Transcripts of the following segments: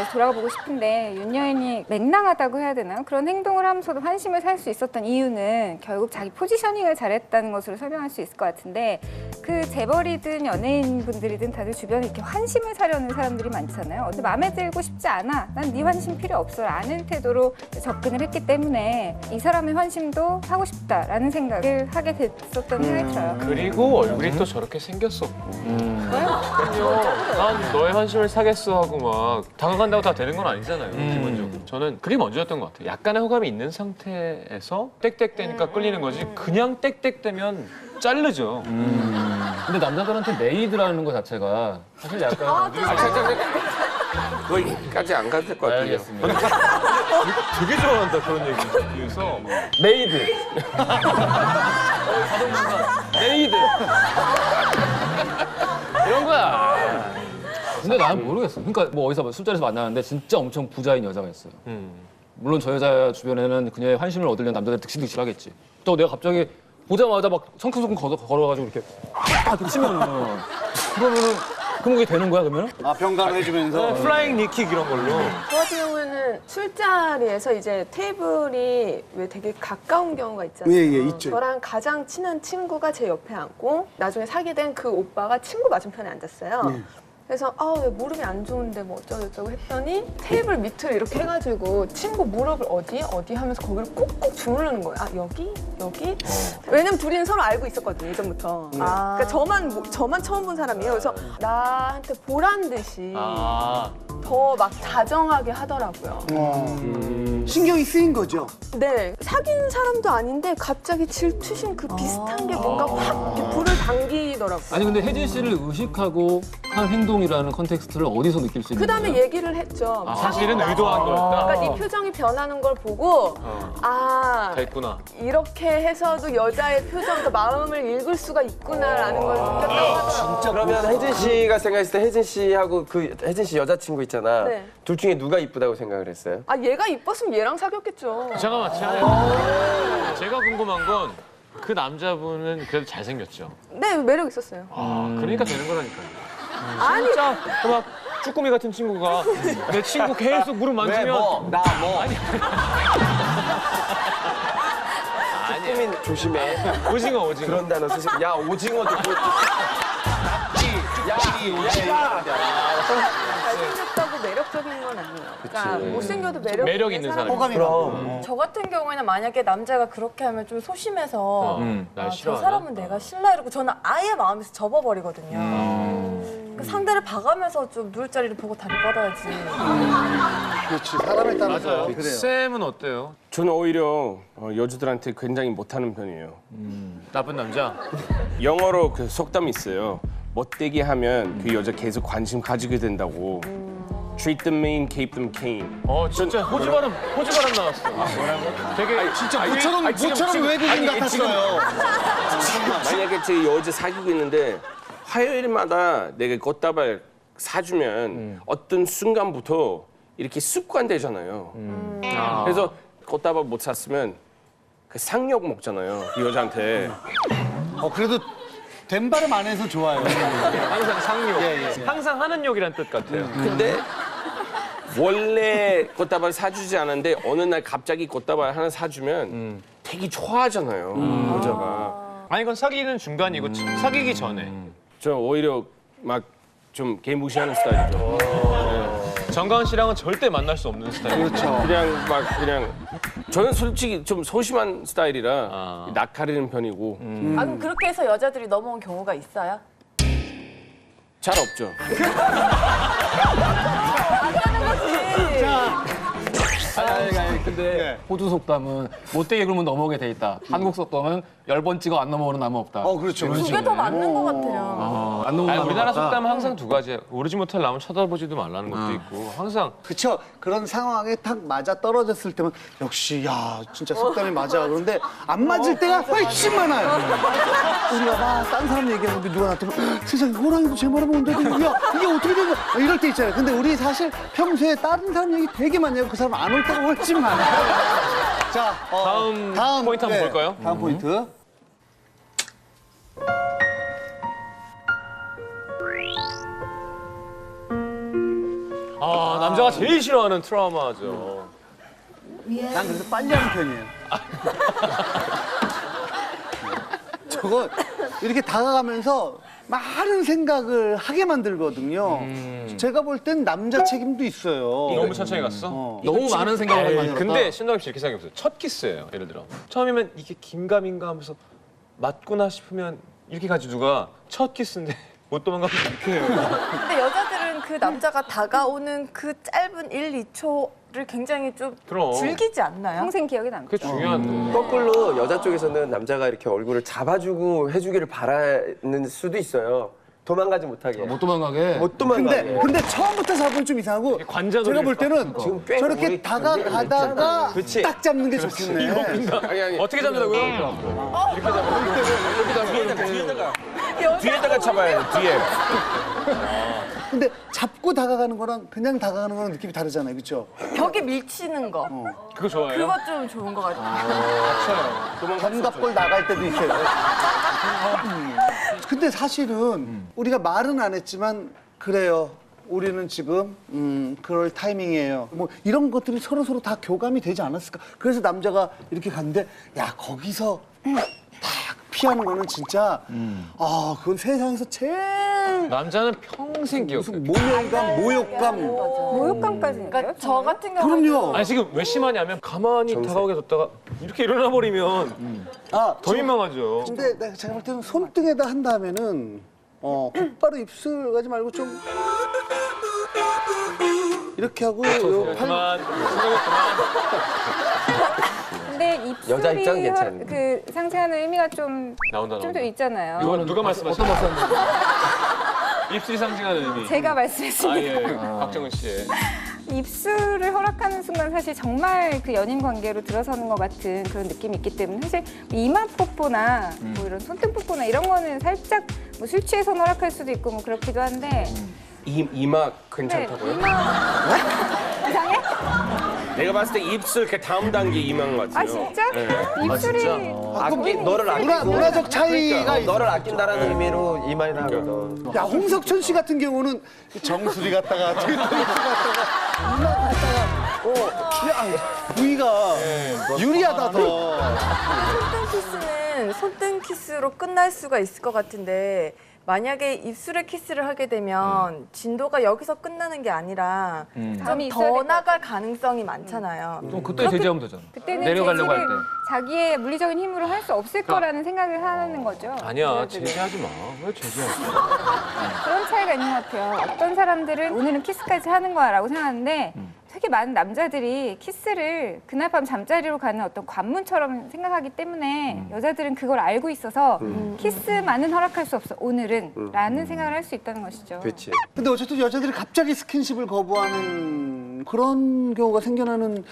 다시 돌아가 보고 싶은데 윤 여인이 맹랑하다고 해야 되나요? 그런 행동을 하면서도 환심을 살 수 있었던 이유는 결국 자기 포지셔닝을 잘했다는 것으로 설명할 수 있을 것 같은데 그 재벌이든 연예인분들이든 다들 주변에 이렇게 환심을 사려는 사람들이 많잖아요. 어때 마음에 들고 싶지 않아. 난 네 환심 필요 없어. 라는 태도로 접근을 했기 때문에 이 사람의 환심도 하고 싶다라는 생각을 하게 됐었던 생각이 들어요. 그리고 얼굴이 또 저렇게 생겼었고. 그럼요. 난 너의 환심을 사겠어 하고 막 다가간다고 다 되는 건 아니잖아요. 기본적으로. 저는 그게 먼저였던 것 같아요. 약간의 호감이 있는 상태에서 땡땡대니까 끌리는 거지. 그냥 땡땡대면 자르죠. 근데 남자들한테 메이드라는 거 자체가 사실 약간 거기까지 안 가도 될 것 같아요. 알겠습니다. 되게 좋아한다 그런 얘기. 그래서 메이드. 메이드. 이런 거야. 근데 나는 모르겠어. 그러니까 뭐 어디서 술자리에서 만나는데 진짜 엄청 부자인 여자가 있어요. 물론 저 여자 주변에는 그녀의 환심을 얻으려는 남자들이 득실득실하겠지. 또 내가 갑자기 보자마자 막 성큼성큼 걸어가지고 이렇게 이렇게 치면은 그러면은 그런 게 되는 거야 그러면? 아, 병간호 해주면서. 플라잉 니킥 이런 걸로. 저 같은 경우에는 술자리에서 이제 테이블이 왜 되게 가까운 경우가 있잖아요. 예, 예, 있죠. 저랑 가장 친한 친구가 제 옆에 앉고 나중에 사귀게 된 그 오빠가 친구 맞은편에 앉았어요. 그래서 왜 무릎이 안 좋은데 뭐 어쩌고저쩌고 했더니 테이블 밑을 이렇게 해가지고 친구 무릎을 어디 하면서 거기를 꾹꾹 주무르는 거예요. 아 여기? 왜냐면 둘이는 서로 알고 있었거든요 예전부터. 그러니까 저만 처음 본 사람이에요. 그래서 나한테 보란 듯이 더 막 다정하게 하더라고요. 신경이 쓰인 거죠. 네, 사귄 사람도 아닌데 갑자기 질투심 그 비슷한 게 뭔가 확 이렇게 불을 당기더라고요. 아니 근데 혜진 씨를 의식하고 한 행동이라는 컨텍스트를 어디서 느낄 수 있는 그 다음에 거야? 얘기를 했죠. 사실은 의도한 거였다. 그러니까 네 표정이 변하는 걸 보고 됐구나. 이렇게 해서도 여자의 표정, 그 마음을 읽을 수가 있구나라는 걸 느꼈다고 하더라고요. 그러면 혜진 씨가 생각했을 때 혜진 씨하고 그 혜진 씨 여자친구 있잖아. 네. 둘 중에 누가 이쁘다고 생각을 했어요? 얘가 이뻤으면 얘랑 사귀었겠죠. 잠깐만, 제가 궁금한 건 그 남자분은 그래도 잘생겼죠. 네, 매력 있었어요. 그러니까 되는 거라니까요. 아니, 진짜 막 쭈꾸미 같은 친구가 내 친구 계속 무릎 만지면 쭈꾸미 조심해. 오징어. 그런 단어 쓰시. 야 오징어도 그. 잘생겼다고 매력적인 건 아니에요. 그러니까 못생겨도 매력 있는 사람이. 호감이 가고. 저 같은 경우에는 만약에 남자가 그렇게 하면 좀 소심해서 날 저 싫어하나? 사람은 내가 싫나 이러고 저는 아예 마음에서 접어버리거든요. 그 상대를 봐가면서 좀 누울 자리를 보고 다리 뻗어야지. 그렇지. 사람에 따라서. 맞아요. 그래요. 쌤은 어때요? 저는 오히려 여자들한테 굉장히 못하는 편이에요. 나쁜 남자? 영어로 그 속담이 있어요. 못되게 하면 그 여자 계속 관심 가지게 된다고. Treat them mean, keep them keen. 진짜 호주 발음 나왔어. 뭐라고? 되게 진짜 모처럼 외국인 같았어요. 만약에 제 여자 사귀고 있는데 화요일마다 내가 꽃다발 사주면 어떤 순간부터 이렇게 습관되잖아요. 그래서 꽃다발 못 샀으면 그 상욕 먹잖아요. 이 여자한테. 그래도 된 발음 안 해서 좋아요. 항상 상욕. 예. 항상 하는 욕이란 뜻 같아요. 근데 원래 꽃다발 사주지 않았는데 어느 날 갑자기 꽃다발 하나 사주면 되게 좋아하잖아요. 여자가. 아니 이건 사귀는 중간이고 사귀기 전에. 저 오히려 막 좀 개무시하는 스타일이죠. 정가은 씨랑은 절대 만날 수 없는 스타일. 그렇죠. 그냥 저는 솔직히 좀 소심한 스타일이라 낯가리는 편이고 그럼 그렇게 해서 여자들이 넘어온 경우가 있어요? 잘 없죠. 아니, 근데 호주 속담은 못되게 굴면 넘어오게 돼 있다. 한국 속담은 10번 찍어 안 넘어오는 나무 없다. 그렇죠. 이런 그게 식으로. 더 맞는 것 같아요. 안 넘어오는 나무 우리나라 없다. 속담은 항상 두 가지야. 오르지 못할 나무 쳐다보지도 말라는 것도 있고 항상 그쵸. 그런 상황에 딱 맞아 떨어졌을 때면 역시 야 진짜 속담이 맞아. 그런데 안 맞을 때가 훨씬 많아요. 우리가 막 딴 사람 얘기하는데 누가 나타나면 세상에 호랑이도 제 말을 모른다더니 야 이게 어떻게 된 거야 이럴 때 있잖아요. 근데 우리 사실 평소에 다른 사람 얘기 되게 많이 하고 그 사람 안 올 때가 훨씬 많아요. 자 다음 포인트 한번 볼까요? 다음 포인트. 남자가 제일 싫어하는 트라우마죠. 난 그래서 빨리 하는 편이에요. 저거 이렇게 다가가면서 많은 생각을 하게 만들거든요. 제가 볼 땐 남자 책임도 있어요. 너무 천천히 갔어? 너무 많은 생각을 하게 에이, 만들었다. 근데 신동엽 씨 이렇게 생각해보세요. 첫 키스예요. 예를 들어 처음이면 이게 긴가민가 하면서 맞구나 싶으면 이렇게 가지 누가 첫 키스인데 못 도망가면 이렇게 해요. 근데 여자들은 그 남자가 다가오는 그 짧은 1, 2초를 굉장히 좀 그럼. 즐기지 않나요? 평생 기억에 남죠. 그게 중요한데. 거꾸로 여자 쪽에서는 남자가 이렇게 얼굴을 잡아주고 해주기를 바라는 수도 있어요. 도망가지 못하게. 못 도망가게. 못 도망가게. 근데 처음부터 잡으면 좀 이상하고 관자놀이 제가 볼 때는 지금 꽤 저렇게 우리 다가가다가 그치. 딱 잡는 게 좋겠네. 아니 어떻게 잡는다고요? 뒤에다가 잡아야 돼. 뒤에. 근데 잡고 다가가는 거랑 그냥 다가가는 거랑 느낌이 다르잖아요. 그렇죠? 벽에 밀치는 거. 그거 좋아해요? 그거 좀 좋은 것 같아요. 견갑골 나갈 때도 있어요. 근데 사실은 우리가 말은 안 했지만 그래요. 우리는 지금 그럴 타이밍이에요. 뭐 이런 것들이 서로 다 교감이 되지 않았을까? 그래서 남자가 이렇게 갔는데 야 거기서 딱 피하는 거는 진짜 아 그건 세상에서 제일 남자는 평생 기억. 무슨 모멸감, 모욕감. 모욕감까지는 그러니까 저 같은 경우는 그럼요. 아니 지금 왜 심하냐면 가만히 다가오게 뒀다가 이렇게 일어나 버리면 아, 더 민망하죠. 근데 제가 볼 때는 손등에다 한 다음에는 곧바로 입술 가지 말고 좀 이렇게 하고 요 팔. 그만. 생각을 그만. 근데 입술이 여자 입장은 괜찮은데. 그 상징하는 의미가 좀 나온다. 더 있잖아요. 이거는 누가 말씀하신 어떤 말씀? 입술이 상징하는 의미. 제가 말씀했습니다. 아 예. 박정은 씨의. 입술을 허락하는 순간 사실 정말 그 연인 관계로 들어서는 것 같은 그런 느낌이 있기 때문에 사실 이마 뽀뽀나 뭐 이런 손등 뽀뽀나 이런 거는 살짝 뭐 술 취해서 허락할 수도 있고 뭐 그렇기도 한데 이마 네, 괜찮다고요? 이마 이상해? 내가 봤을 때 입술 그 다음 단계 이마인 것 같아요. 아 진짜? 입술이 너를 아끼고. 문화적 차이가 그러니까, 너를 아낀다라는 의미로 이마에 나거든. 야 홍석천 씨 같은 경우는 정수리 갔다가 뒤통수 갔다가 이마 갔다가 야 부위가 유리하다 더. 손등 키스는 손등 키스로 끝날 수가 있을 것 같은데 만약에 입술에 키스를 하게 되면 진도가 여기서 끝나는 게 아니라 감이 좀 있어야 더 될것 나갈 가능성이 많잖아요. 또 그때 제재하면 되잖아. 그때는 내려가려고 할 제지를 때. 자기의 물리적인 힘으로 할 수 없을 거라는 생각을 하는 거죠. 아니야 여자들은. 제재하지 마. 왜 제재하지? 그런 차이가 있는 것 같아요. 어떤 사람들은 오늘은 키스까지 하는 거야라고 생각하는데 되게 많은 남자들이 키스를 그날 밤 잠자리로 가는 어떤 관문처럼 생각하기 때문에 여자들은 그걸 알고 있어서 키스만은 허락할 수 없어 오늘은 라는 생각을 할 수 있다는 것이죠. 그렇지. 근데 어쨌든 여자들이 갑자기 스킨십을 거부하는 그런 경우가 생겨나는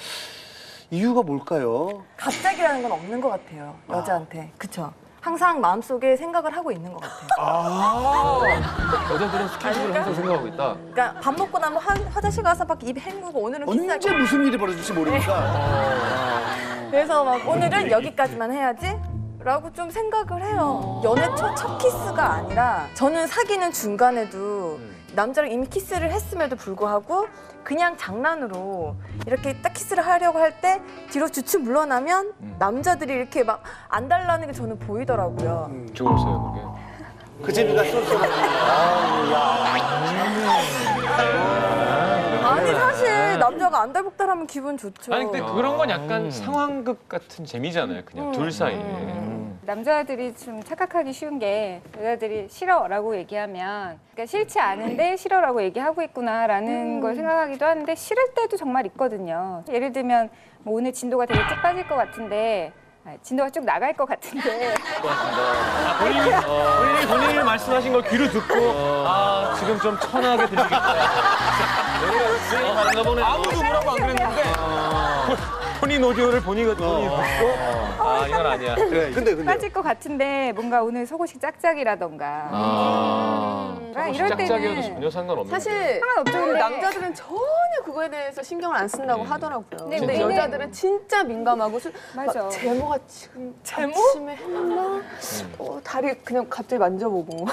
이유가 뭘까요? 갑자기라는 건 없는 것 같아요. 여자한테. 그쵸? 항상 마음속에 생각을 하고 있는 것 같아요. 여자들은 스킨십을 항상 생각하고 있다. 그러니까 밥 먹고 나면 화장실 가서 막 입 헹구고 오늘은 키스할 언제 거야. 무슨 일이 벌어질지 모르니까. 그래서 막 오늘은 여기까지만 해야지? 라고 좀 생각을 해요. 연애 첫 키스가 아니라 저는 사귀는 중간에도 남자랑 이미 키스를 했음에도 불구하고 그냥 장난으로 이렇게 딱 키스를 하려고 할 때 뒤로 주춤 물러나면 남자들이 이렇게 막 안 달라는 게 저는 보이더라고요. 좋으세요 그게. 그 재미가 쏠쏠하네. 아니 사실 남자가 안달복달하면 기분 좋죠. 아니 근데 그런 건 약간 상황극 같은 재미잖아요. 그냥 둘 사이에. 남자들이 좀 착각하기 쉬운 게 여자들이 싫어라고 얘기하면 그러니까 싫지 않은데 싫어라고 얘기하고 있구나라는 걸 생각하기도 하는데 싫을 때도 정말 있거든요. 예를 들면 뭐 오늘 진도가 되게 쭉 빠질 것 같은데 진도가 쭉 나갈 것 같은데 본인이 말씀하신 걸 귀로 듣고 아 지금 좀 천하게 들리겠다. 내가 보네. 아무도 뭐라고 안 그랬는데 본인 오디오를 본인이 듣고 아 이건 아니야. 근데 빠질 것 같은데 뭔가 오늘 속옷이 짝짝이라던가 이럴 짝짝이어도 때는 전혀 상관없는 사실 상관없죠. 그 근데 남자들은 전혀 그거에 대해서 신경을 안 쓴다고 하더라고요. 네, 근데 우리는- 여자들은 진짜 민감하고 맞아. 막 제모가 지금 아침에 했나? 다리 그냥 갑자기 만져보고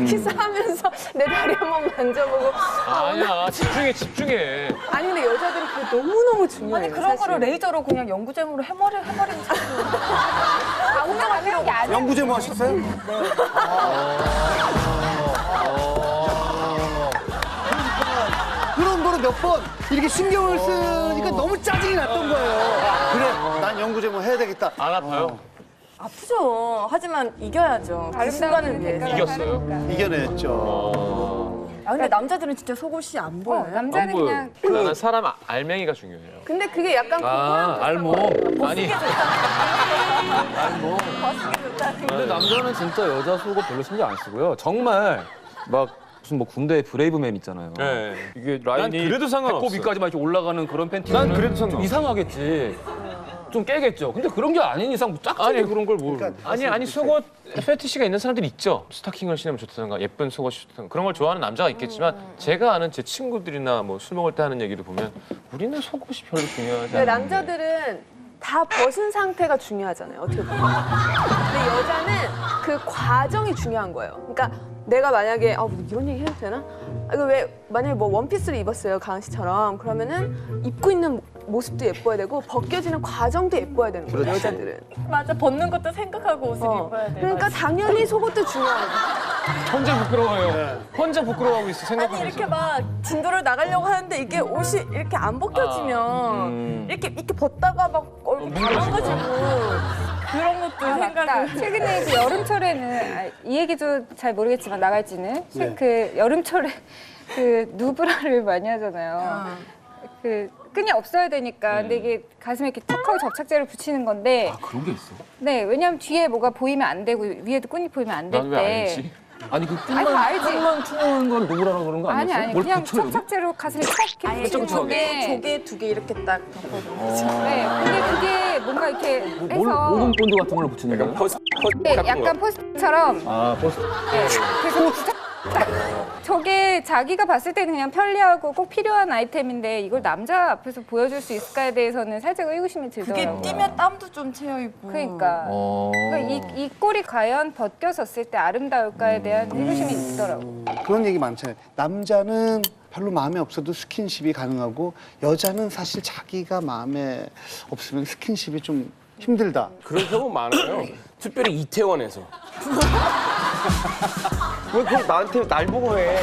키스하면서 내 다리 한번 만져보고 아니야, 집중해. 아니 근데 여자들은 그게 너무너무 중요해요. 아니 그런 사실. 거를 레이저로 그냥 연구제모로 해버리는 아무나 필요한 게 아니야. 연구제모 하셨어요? 그런 거를 몇 번 이렇게 신경을 쓰니까 너무 짜증이 났던 거예요. 그래, 난 연구제모 해야 되겠다. 안 아파요? 아프죠. 하지만 이겨야죠. 그 순간을 위해서. 이겼어요? 이겨냈죠. 아 근데 남자들은 진짜 속옷이 안 보여요. 남자는 안 보여요. 그냥 나는 사람 알맹이가 중요해요. 근데 그게 약간 아, 알몸. 아니, 근데 남자는 진짜 여자 속옷 별로 신경 안 쓰고요. 정말 막 무슨 뭐 군대 브레이브맨 있잖아요. 네. 이게 난 라인이 그래도 상관없어. 배꼽 위까지 막 이렇게 올라가는 그런 팬티는 난 그래도 상관없어. 이상하겠지. 좀 깨겠죠. 근데 그런 게 아닌 이상 짝짝이 아니, 그런 걸 뭘. 아니 속옷 페티시가 있는 사람들이 있죠. 스타킹을 신으면 좋다든가 예쁜 속옷이 좋다든가 그런 걸 좋아하는 남자가 있겠지만 제가 아는 제 친구들이나 뭐 술 먹을 때 하는 얘기도 보면 우리는 속옷이 별로 중요하지 근데 않은데. 남자들은 다 벗은 상태가 중요하잖아요. 어떻게 보면. 근데 여자는 그 과정이 중요한 거예요. 그러니까 내가 만약에 뭐 이런 얘기 해도 되나? 이거 왜 만약에 뭐 원피스를 입었어요, 가은 씨처럼. 그러면은 입고 있는 모습도 예뻐야 되고 벗겨지는 과정도 예뻐야 되는 거예요, 여자들은. 맞아 벗는 것도 생각하고 옷을 입어야 돼. 그러니까 당연히 속옷도 중요한 거예요. 혼자 부끄러워요. 혼자 부끄러워하고 있어 아니 생각하면서. 이렇게 막 진도를 나가려고 하는데 이게 옷이 이렇게 안 벗겨지면 이렇게 벗다가 막 얼굴 다 망가지고 그런 것도 맞다. 생각을 최근에 이제 여름철에는 이 얘기도 잘 모르겠지만 나갈지는 네. 그 여름철에 그 누브라를 많이 하잖아요. 그 끈이 없어야 되니까 근데 이게 가슴에 이렇게 턱하고 접착제를 붙이는 건데 그런 게 있어? 네 왜냐면 뒤에 뭐가 보이면 안 되고 위에도 끈이 보이면 안 될 난 왜 때 알지? 아니 그 아니, 끈만 알지. 끈만 투명한 걸 누구라고 그런 거 아니 아니었어? 아니 뭘 그냥 붙여요, 여기? 접착제로 가슴에 척 이렇게 붙이는 건데 조개 두 개 이렇게 딱 덮어주는 거죠. 네 근데 그게 뭔가 이렇게 해서 모금 본드 같은 걸로 붙이는 약간 거야? 포스트 네, 같은 거. 약간 포스트처럼 아, 포스트. 네, 그래서 저게 자기가 봤을 때는 그냥 편리하고 꼭 필요한 아이템인데 이걸 남자 앞에서 보여줄 수 있을까에 대해서는 살짝 의구심이 그게 들더라고요. 뛰면 땀도 좀 채여 있고. 그러니까. 그러니까 이 꼴이 과연 벗겨졌을 때 아름다울까에 대한 의구심이 있더라고요. 그런 얘기 많잖아요. 남자는 별로 마음에 없어도 스킨십이 가능하고 여자는 사실 자기가 마음에 없으면 스킨십이 좀 힘들다. 그런 경우 많아요. 특별히 이태원에서. 왜 그걸 나한테 날 보고 해?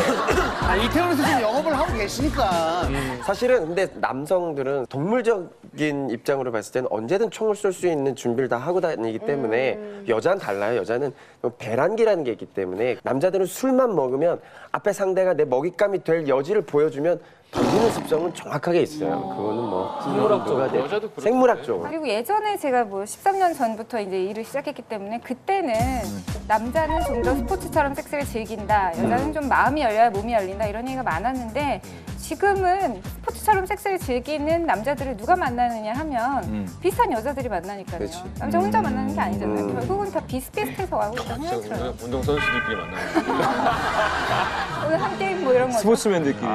아, 이태원에서 지금 영업을 하고 계시니까. 사실은 근데 남성들은 동물적인 입장으로 봤을 때는 언제든 총을 쏠 수 있는 준비를 다 하고 다니기 때문에 여자는 달라요. 여자는 배란기라는 게 있기 때문에 남자들은 술만 먹으면 앞에 상대가 내 먹잇감이 될 여지를 보여주면 던지는 습성은 정확하게 있어요. 그거는 뭐 생물학적으로 여자도 그렇던데. 생물학적으로. 그리고 예전에 제가 뭐 13년 전부터 이제 일을 시작했기 때문에 그때는 남자는 좀 더 스포츠처럼 섹스를 즐긴다. 여자는 좀 마음이 열려야 몸이 열린다. 이런 얘기가 많았는데 지금은 스포츠처럼 섹스를 즐기는 남자들을 누가 만나느냐 하면 비슷한 여자들이 만나니까요. 그치. 남자 혼자 만나는 게 아니잖아요. 결국은 다 비슷비슷해서 가고 있다고 생각해요. 운동선수들끼리 만나는 오늘 한 게임 뭐 이런 거. 스포츠맨들끼리.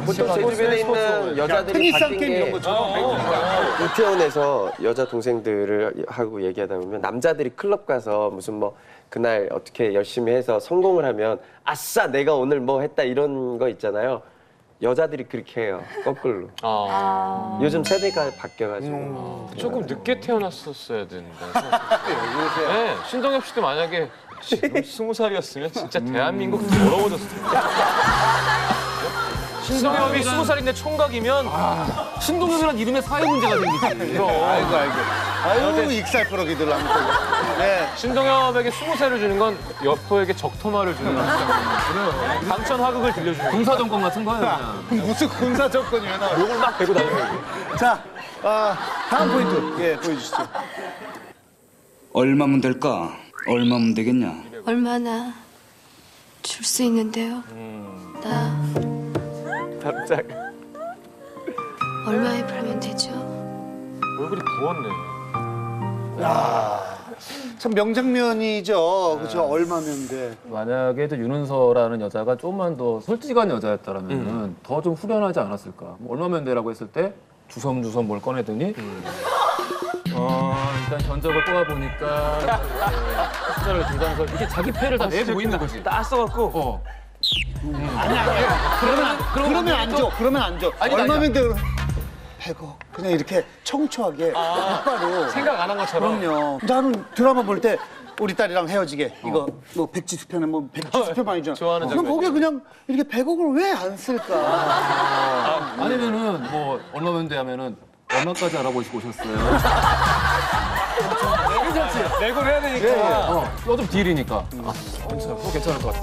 보통 제 주변에 있는 여자들이 테니스 바뀐 게임 이런 게 것처럼. 이태원에서 여자 동생들을 하고 얘기하다 보면 남자들이 클럽 가서 무슨 뭐 그날 어떻게 열심히 해서 성공을 하면 아싸 내가 오늘 뭐 했다 이런 거 있잖아요. 여자들이 그렇게 해요. 거꾸로. 요즘 세대가 바뀌어가지고. 조금 늦게 태어났었어야 된다. 네, 신동엽 씨도 만약에 지금 20살이었으면 진짜 대한민국 더러워졌을 텐데. 신동엽이 20살인데 총각이면 신동엽이란 이름에 사회 문제가 생기지. 아이고. 아유, 익살버럭이들 아무튼. 네. 신동엽에게 20살을 주는 건 여포에게 적토마를 주는 거죠. 강천 화극을 들려주는 거죠. 군사정권 같은 거예요, 그냥. 무슨 군사 정권이야, 나. 욕을 막 배고 다니는 자, 다음 포인트. 예, 보여주시죠. 얼마면 될까? 얼마면 되겠냐? 얼마나 줄 수 있는데요? 나 갑자기 얼마에 팔면 되죠? 얼굴이 부었네. 참 명장면이죠. 그죠? 얼마면 돼. 만약에 또 윤은서라는 여자가 조금만 더 솔직한 여자였다라면 더 좀 후련하지 않았을까. 뭐 얼마면 돼라고 했을 때 주섬주섬 뭘 꺼내더니 일단 견적을 뽑아보니까 숫자를 들면서 이게 자기 패를 다 내고 있는 거지. 딱 써갖고. 그러면 안 줘. 그러면 안 줘. 아니, 얼마면 돼? 100억. 그냥 이렇게 청초하게 똑바로. 생각 안 한 것처럼. 그럼요. 나는 드라마 볼 때 우리 딸이랑 헤어지게 이거 뭐 백지수편에 뭐 백지수편만이잖아. 좋아하는 그럼 장면이에요. 거기에 그냥 이렇게 100억을 왜 안 쓸까? 아니면은 뭐 얼마면 돼 하면은 얼마까지 알아보시고 오셨어요? 내고를 해야 되니까. 좀 딜이니까. 괜찮을 것 같아.